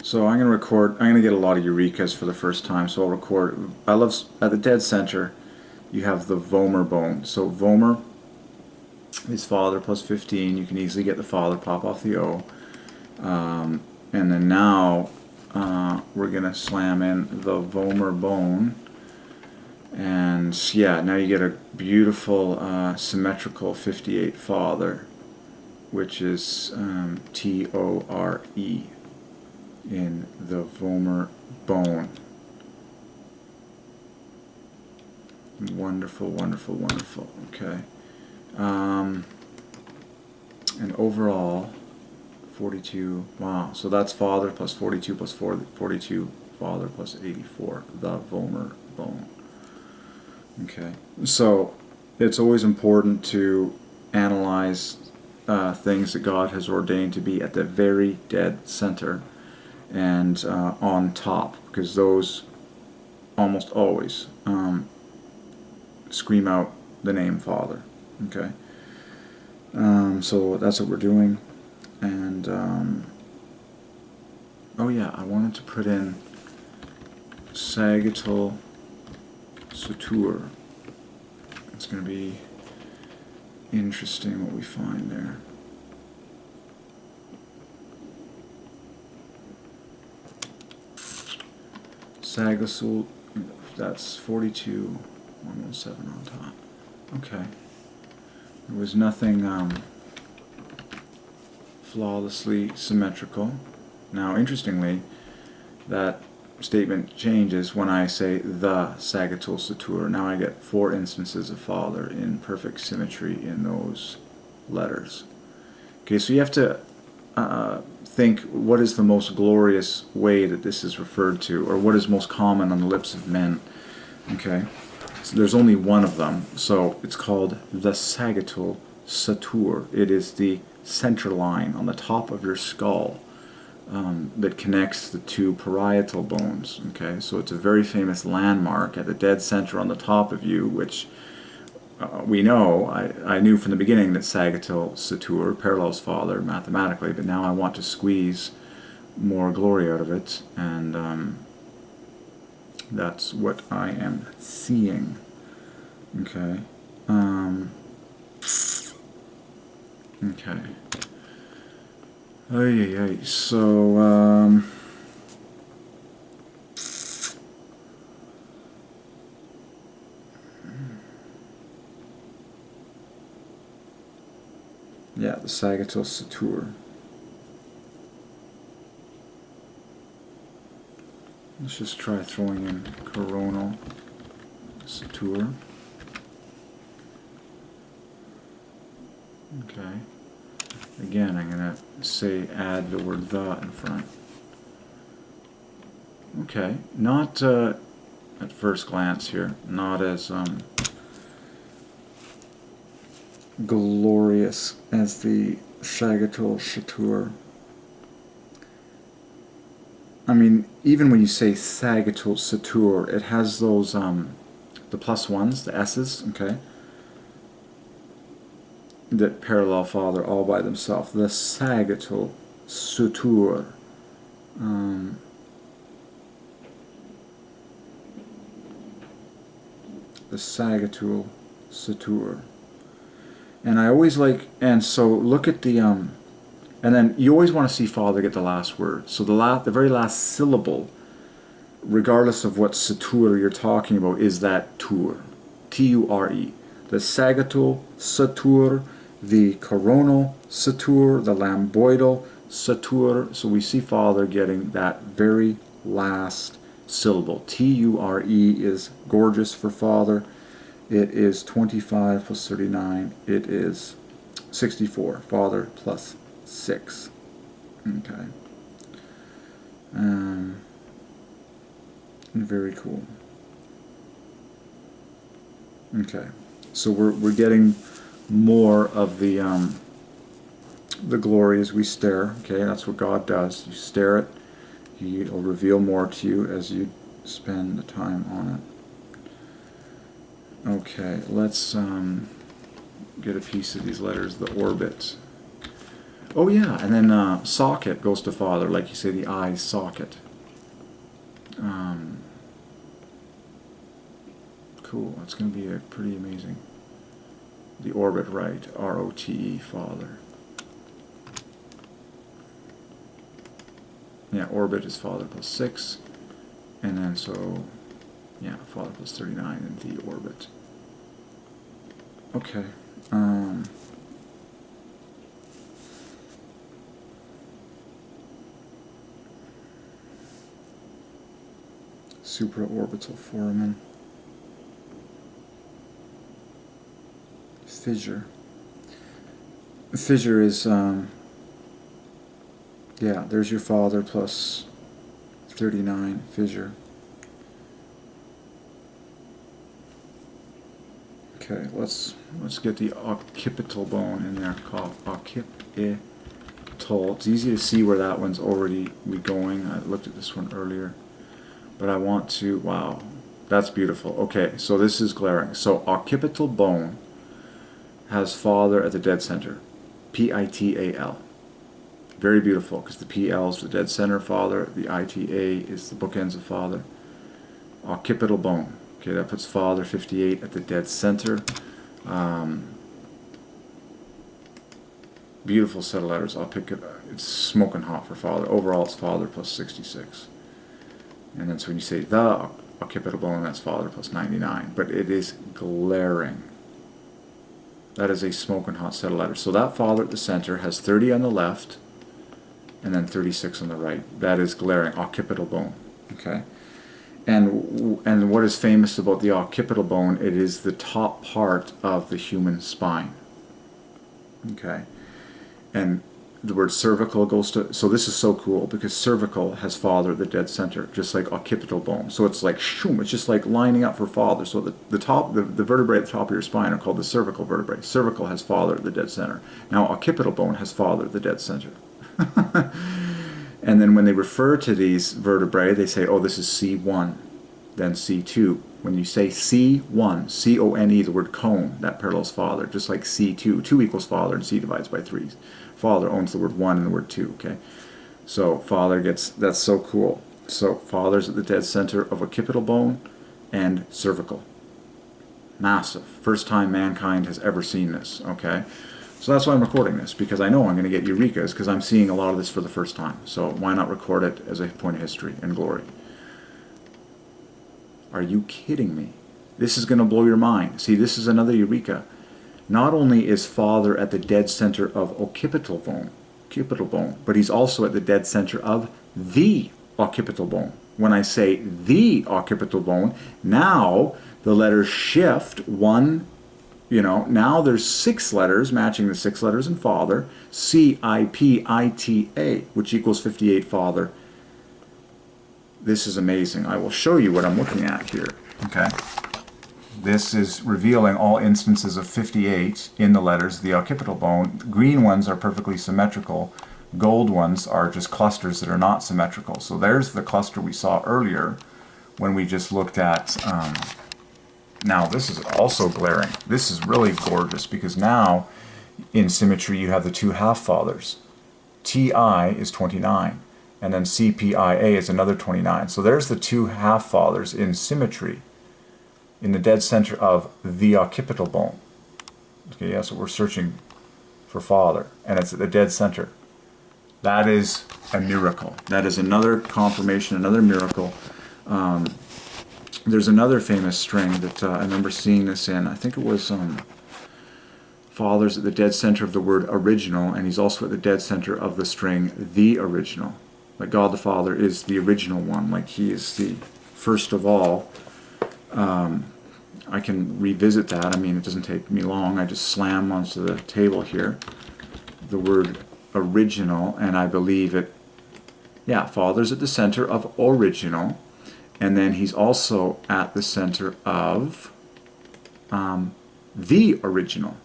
So I'm going to get a lot of Eurekas for the first time, so I'll record. At the dead center, you have the vomer bone. So vomer is father plus 15. You can easily get the father, pop off the O. And then now we're going to slam in the vomer bone. And yeah, now you get a beautiful symmetrical 58 father, which is T-O-R-E in the vomer bone. Wonderful, wonderful, wonderful. Okay. And overall, 42. Wow. So that's father plus 42 plus 42, father plus 84. The vomer bone. Okay. So it's always important to analyze things that God has ordained to be at the very dead center and on top, because those almost always scream out the name Father. Okay. So that's what we're doing. And oh yeah, I wanted to put in sagittal suture. It's going to be interesting what we find there. Sagittal, that's 42, 117 on top. Okay. There was nothing flawlessly symmetrical. Now, interestingly, that statement changes when I say the sagittal suture. Now I get 4 instances of father in perfect symmetry in those letters. Okay, so you have to think, what is the most glorious way that this is referred to, or what is most common on the lips of men? Okay, so there's only one of them, so it's called the sagittal suture. It is the center line on the top of your skull that connects the 2 parietal bones. Okay, so it's a very famous landmark at the dead center on the top of you, which we know, I knew from the beginning that sagittal suture parallels father mathematically, but now I want to squeeze more glory out of it, and that's what I am seeing. Okay. Okay. So, yeah, the sagittal suture. Let's just try throwing in coronal suture. Okay. Again, I'm going to say add the word the in front. Okay. Not at first glance here, not as glorious as the sagittal suture. I mean, even when you say sagittal suture, it has those the plus ones, the S's, okay, that parallel father all by themselves. The sagittal suture. The sagittal suture. And I always like, and so look at the and then you always want to see father get the last word. So the very last syllable, regardless of what suture you're talking about, is that tour. T-U-R-E. The sagittal suture, the coronal suture, the lambdoidal suture. So we see father getting that very last syllable. T-U-R-E is gorgeous for father. It is 25 plus 39. It is 64. Father plus 6. Okay. Very cool. Okay. So we're getting more of the glory as we stare. Okay, that's what God does. You stare it. He'll reveal more to you as you spend the time on it. Okay, let's get a piece of these letters, the orbit. Oh yeah, and then socket goes to father, like you say, the eye socket. Cool, that's going to be pretty amazing. The orbit, right, R-O-T-E, father. Yeah, orbit is father plus 6, and then so, yeah, father plus 39 in the orbit. Okay. Supraorbital foramen. Fissure. Fissure is, yeah, there's your father plus 39, fissure. Okay, let's get the occipital bone in there, called occipital. It's easy to see where that one's already going. I looked at this one earlier, but I want to, wow, that's beautiful. Okay, so this is glaring. So occipital bone has father at the dead center, P-I-T-A-L. Very beautiful, because the P-L is the dead center father, the I-T-A is the bookends of father. Occipital bone. Okay, that puts father 58 at the dead center. Beautiful set of letters. I'll pick it. It's smoking hot for father. Overall, it's father plus 66. And then so when you say the occipital bone, that's father plus 99. But it is glaring. That is a smoking hot set of letters. So that father at the center has 30 on the left, and then 36 on the right. That is glaring. Occipital bone. Okay. And what is famous about the occipital bone? It is the top part of the human spine. Okay. And the word cervical goes to, so this is so cool because cervical has father at the dead center, just like occipital bone. So it's like, shoom, it's just like lining up for father. So the top, the vertebrae at the top of your spine are called the cervical vertebrae. Cervical has father at the dead center. Now occipital bone has father at the dead center. And then when they refer to these vertebrae, they say, oh, this is C1, then C2. When you say C1, C-O-N-E, the word cone, that parallels father, just like C2. 2 equals father, and C divides by 3. Father owns the word 1 and the word 2, okay? So father gets, that's so cool. So father's at the dead center of occipital bone and cervical. Massive. First time mankind has ever seen this, okay? So that's why I'm recording this, because I know I'm going to get eurekas, because I'm seeing a lot of this for the first time. So why not record it as a point of history and glory? Are you kidding me? This is going to blow your mind. See, this is another eureka. Not only is father at the dead center of occipital bone, but he's also at the dead center of the occipital bone. When I say the occipital bone, now the letters shift one. You know, now there's 6 letters matching the 6 letters in father, C-I-P-I-T-A, which equals 58 father. This is amazing. I will show you what I'm looking at here. Okay. This is revealing all instances of 58 in the letters of the occipital bone. Green ones are perfectly symmetrical. Gold ones are just clusters that are not symmetrical. So there's the cluster we saw earlier when we just looked at... now this is also glaring. This is really gorgeous because now in symmetry you have the 2 half-fathers. T-I is 29 and then C-P-I-A is another 29. So there's the 2 half-fathers in symmetry in the dead center of the occipital bone. Okay, yeah, so we're searching for father and it's at the dead center. That is a miracle. That is another confirmation, another miracle. There's another famous string that I remember seeing this in. I think it was father's at the dead center of the word original, and he's also at the dead center of the string the original. Like God the Father is the original one, like he is the first of all. I can revisit that. I mean, it doesn't take me long. I just slam onto the table here the word original, and I believe it, yeah, father's at the center of original. And then he's also at the center of the original.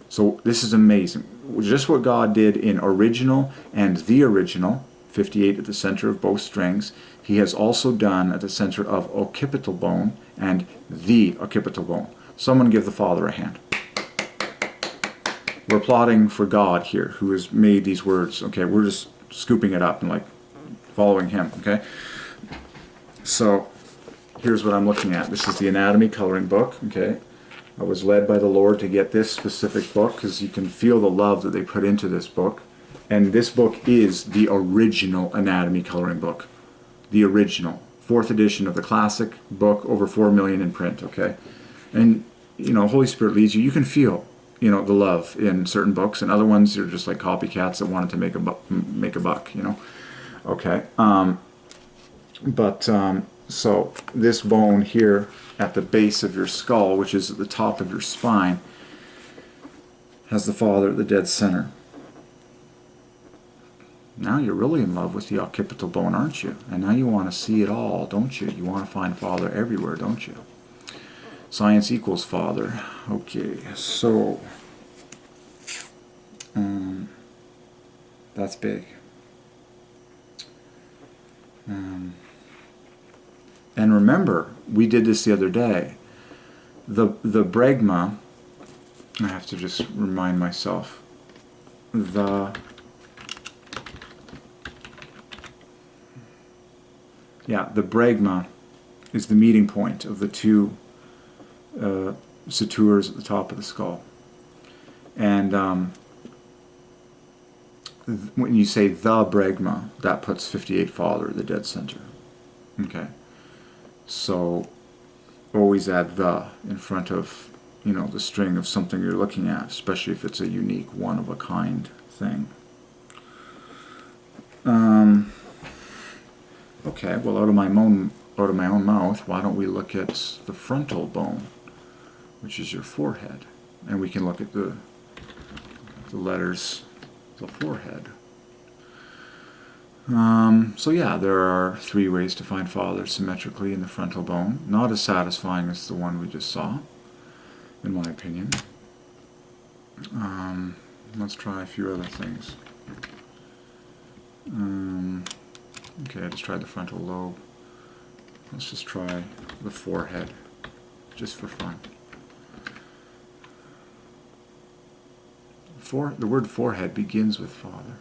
So this is amazing. Just what God did in original and the original, 58 at the center of both strings, he has also done at the center of occipital bone and the occipital bone. Someone give the Father a hand. we're plotting for God here, who has made these words. Okay, we're just scooping it up and like following him. Okay, so here's what I'm looking at. This is the anatomy coloring book. Okay, I was led by the Lord to get this specific book because you can feel the love that they put into this book. And this book is the original anatomy coloring book. The original. 4th edition of the classic book, over 4 million in print, okay? And, you know, Holy Spirit leads you. You can feel, you know, the love in certain books, and other ones are just like copycats that wanted to make a buck, you know? Okay. So this bone here at the base of your skull, which is at the top of your spine, has the Father at the dead center. Now you're really in love with the occipital bone, aren't you? And now you want to see it all, don't you? You want to find Father everywhere, don't you? Science equals Father. Okay, so that's big. And remember, we did this the other day. The bregma, I have to just remind myself, the bregma is the meeting point of the two sutures at the top of the skull. And when you say the bregma, that puts 58 Father, the dead center. Okay. So always add the in front of, you know, the string of something you're looking at, especially if it's a unique, one-of-a-kind thing. Okay, well, out of my own mouth, why don't we look at the frontal bone, which is your forehead, and we can look at the letters, the forehead. So yeah, there are 3 ways to find Father symmetrically in the frontal bone. Not as satisfying as the one we just saw, in my opinion. Let's try a few other things. Okay, I just tried the frontal lobe. Let's just try the forehead, just for fun. The word forehead begins with Father.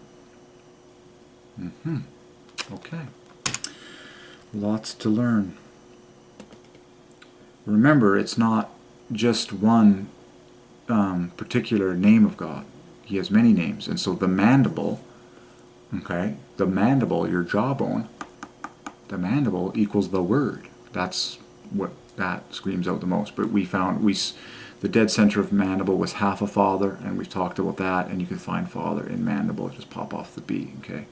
Okay. Lots to learn. Remember, it's not just one particular name of God. He has many names. And so the mandible, okay, the mandible, your jawbone, the mandible equals the Word. That's what that screams out the most. But we found the dead center of mandible was half a Father, and we've talked about that, and you can find Father in mandible. Just pop off the B, okay?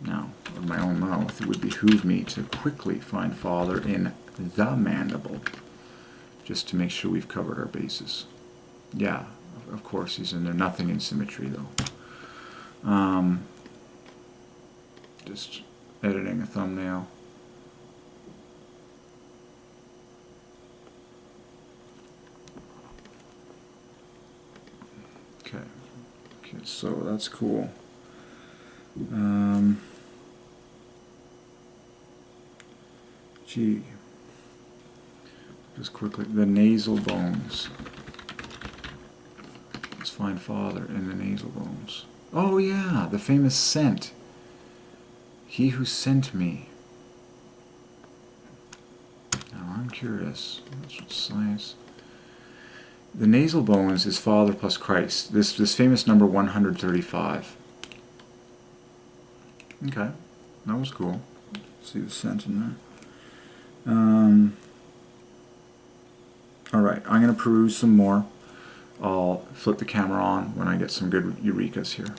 Now, in my own mouth, it would behoove me to quickly find Father in the mandible, just to make sure we've covered our bases. Yeah, of course he's in there. Nothing in symmetry, though. Just editing a thumbnail. Okay, so that's cool. Just quickly, the nasal bones. Let's find Father in the nasal bones. Oh yeah, the famous scent. He who sent me. Now I'm curious. That's what science. The nasal bones is Father plus Christ. This famous number 135. Okay, that was cool. See the scent in there. Alright, I'm going to peruse some more. I'll flip the camera on when I get some good eurekas here.